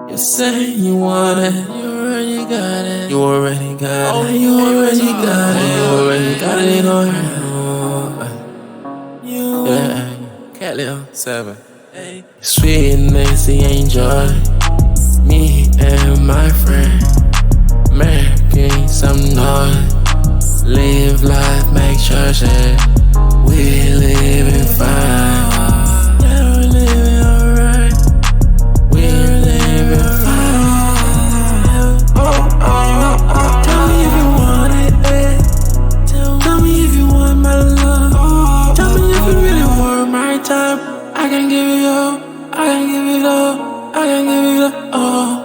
You say you want it, you already got it. You already got it. You already got it. You already got it on you. Yeah, Cat Lil 7. Sweet and Nancy enjoy. Me and my friend making some noise. Live life, make sure shit. We living fine. Yeah, we're living alright. We're living fine. Tell me if you want it, eh? Tell me if you want my love. Tell me if you really want my time. I can give it all. I can give it all. I can give it all.